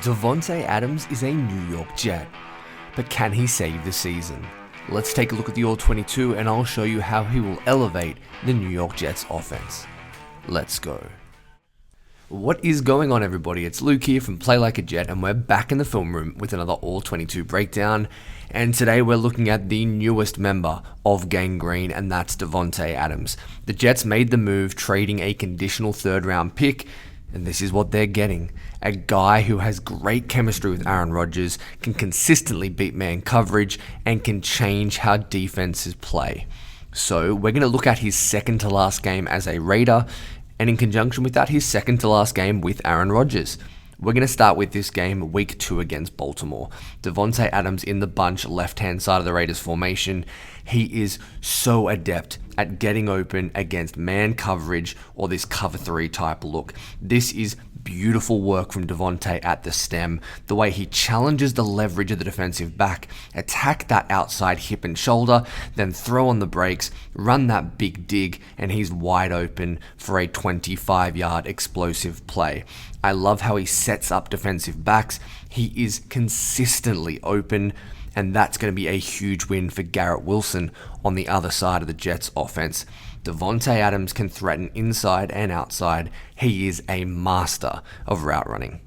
Davante Adams is a New York Jet, but can he save the season? Let's take a look at the All-22 and I'll show you how he will elevate the New York Jets offense. Let's go. What is going on, everybody? It's Luke here from Play Like a Jet, and we're back in the film room with another All-22 breakdown. And today we're looking at the newest member of Gang Green, and that's Davante Adams. The Jets made the move, trading a conditional third-round pick, and this is what they're getting. A guy who has great chemistry with Aaron Rodgers, can consistently beat man coverage, and can change how defenses play. So we're going to look at his second to last game as a Raider, and in conjunction with that, his second to last game with Aaron Rodgers. We're going to start with this game, week 2 against Baltimore. Davante Adams in the bunch, left-hand side of the Raiders formation. He is so adept at getting open against man coverage or this cover 3 type look. This is beautiful work from Davante at the stem. The way he challenges the leverage of the defensive back, attack that outside hip and shoulder, then throw on the brakes, run that big dig, and he's wide open for a 25-yard explosive play. I love how he sets up defensive backs. He is consistently open, and that's going to be a huge win for Garrett Wilson on the other side of the Jets offense. Davante Adams can threaten inside and outside. He is a master of route running.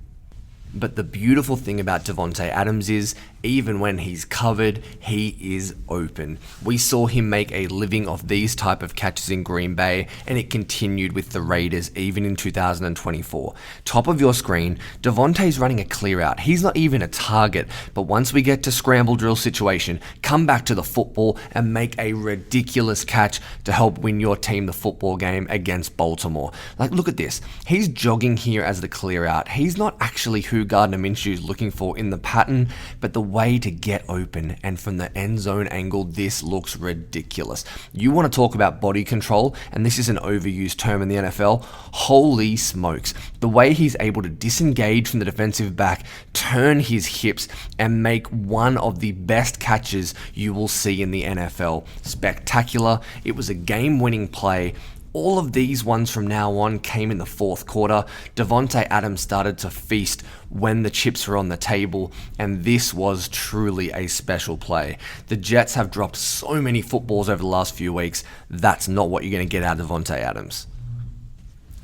But the beautiful thing about Davante Adams is, even when he's covered, he is open. We saw him make a living off these type of catches in Green Bay, and it continued with the Raiders even in 2024. Top of your screen, Davante's running a clear out. He's not even a target, but once we get to scramble drill situation, come back to the football and make a ridiculous catch to help win your team the football game against Baltimore. Like, look at this. He's jogging here as the clear out. He's not actually who Gardner Minshew is looking for in the pattern, but the way to get open, and from the end zone angle, this looks ridiculous. You want to talk about body control, and this is an overused term in the NFL. Holy smokes. The way he's able to disengage from the defensive back, turn his hips, and make one of the best catches you will see in the NFL. Spectacular. It was a game-winning play. All of these ones from now on came in the fourth quarter. Davante Adams started to feast when the chips were on the table, and this was truly a special play. The Jets have dropped so many footballs over the last few weeks. That's not what you're going to get out of Davante Adams.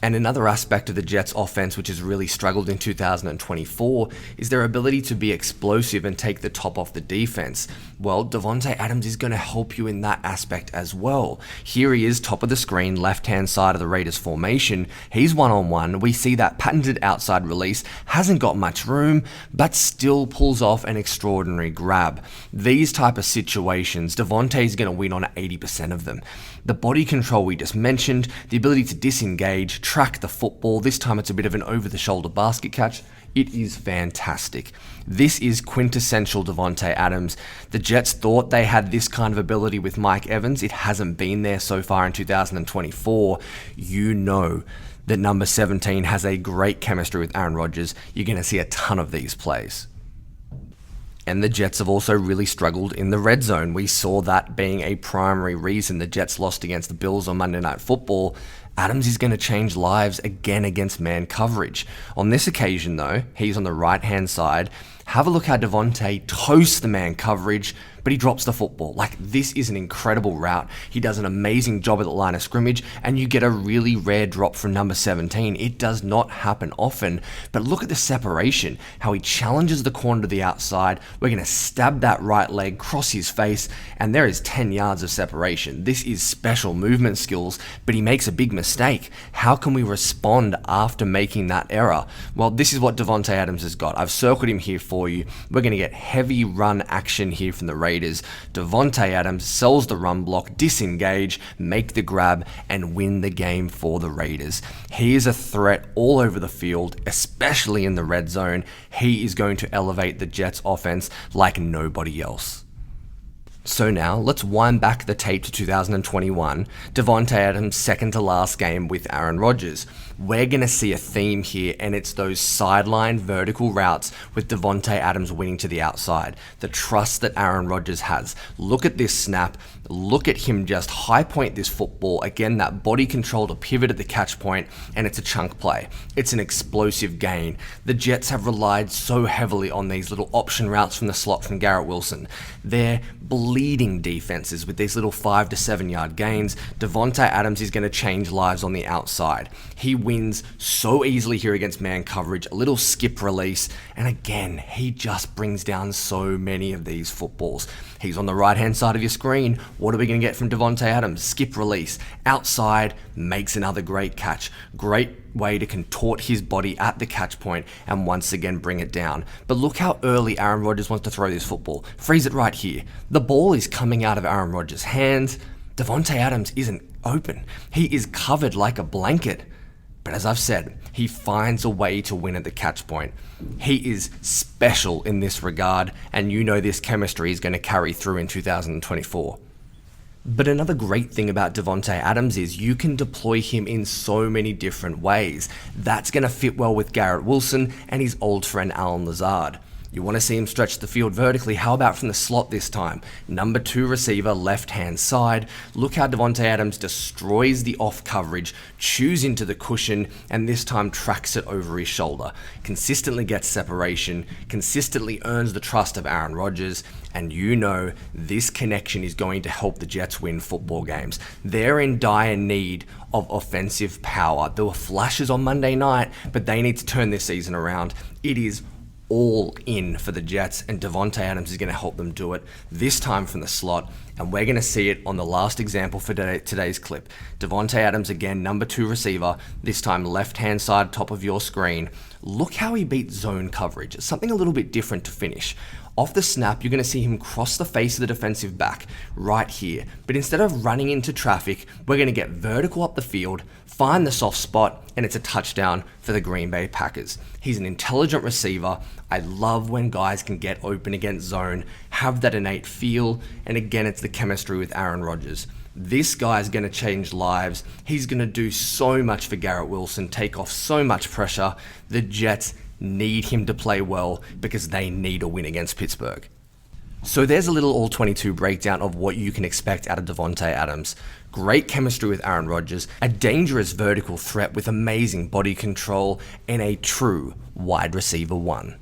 And another aspect of the Jets offense which has really struggled in 2024 is their ability to be explosive and take the top off the defense. Well, Davante Adams is going to help you in that aspect as well. Here he is, top of the screen, left-hand side of the Raiders formation. He's one-on-one. We see that patented outside release, hasn't got much room, but still pulls off an extraordinary grab. These type of situations, Davante is going to win on 80% of them. The body control we just mentioned, the ability to disengage, track the football. This time it's a bit of an over-the-shoulder basket catch. It is fantastic. This is quintessential Davante Adams. The Jets thought they had this kind of ability with Mike Evans. It hasn't been there so far in 2024. You know that number 17 has a great chemistry with Aaron Rodgers. You're going to see a ton of these plays. And the Jets have also really struggled in the red zone. We saw that being a primary reason the Jets lost against the Bills on Monday Night Football. Adams is going to change lives again against man coverage. On this occasion, though, he's on the right-hand side. Have a look how Davante toasts the man coverage, but he drops the football. Like, this is an incredible route. He does an amazing job at the line of scrimmage, and you get a really rare drop from number 17. It does not happen often, but look at the separation, how he challenges the corner to the outside. We're going to stab that right leg, cross his face, and there is 10 yards of separation. This is special movement skills, but he makes a big mistake. How can we respond after making that error? Well, this is what Davante Adams has got. I've circled him here for you. We're going to get heavy run action here from the Raiders. Davante Adams sells the run block, disengage, make the grab, and win the game for the Raiders. He is a threat all over the field, especially in the red zone. He is going to elevate the Jets offense like nobody else. So now, let's wind back the tape to 2021, Davante Adams' second to last game with Aaron Rodgers. we're going to see a theme here, and it's those sideline vertical routes with Davante Adams winning to the outside. The trust that Aaron Rodgers has. Look at this snap. Look at him just high point this football. Again, that body control to pivot at the catch point, and it's a chunk play. It's an explosive gain. The Jets have relied so heavily on these little option routes from the slot from Garrett Wilson. They're bleeding defenses with these little 5 to 7 yard gains. Davante Adams is going to change lives on the outside. He wins so easily here against man coverage, a little skip release, and again, he just brings down so many of these footballs. He's on the right-hand side of your screen. What are we going to get from Davante Adams? Skip release. Outside, makes another great catch. Great way to contort his body at the catch point and once again bring it down. But look how early Aaron Rodgers wants to throw this football. Freeze it right here. The ball is coming out of Aaron Rodgers' hands. Davante Adams isn't open. He is covered like a blanket. But as I've said, he finds a way to win at the catch point. He is special in this regard, and you know this chemistry is going to carry through in 2024. But another great thing about Davante Adams is you can deploy him in so many different ways. That's going to fit well with Garrett Wilson and his old friend Allen Lazard. You want to see him stretch the field vertically? How about from the slot this time? Number 2 receiver, left-hand side. Look how Davante Adams destroys the off coverage, chews into the cushion, and this time tracks it over his shoulder. Consistently gets separation, consistently earns the trust of Aaron Rodgers, and you know this connection is going to help the Jets win football games. They're in dire need of offensive power. There were flashes on Monday night, but they need to turn this season around. It is all in for the Jets, and Davante Adams is going to help them do it, this time from the slot, and we're going to see it on the last example for today's clip. Davante Adams again, number 2 receiver, this time left-hand side, top of your screen. Look how he beat zone coverage. It's something a little bit different to finish. Off the snap, you're going to see him cross the face of the defensive back right here. But instead of running into traffic, we're going to get vertical up the field, find the soft spot, and it's a touchdown for the Green Bay Packers. He's an intelligent receiver. I love when guys can get open against zone, have that innate feel, and again, it's the chemistry with Aaron Rodgers. This guy's going to change lives. He's going to do so much for Garrett Wilson, take off so much pressure. The Jets need him to play well because they need a win against Pittsburgh. So there's a little All-22 breakdown of what you can expect out of Davante Adams. Great chemistry with Aaron Rodgers, a dangerous vertical threat with amazing body control, and a true wide receiver 1.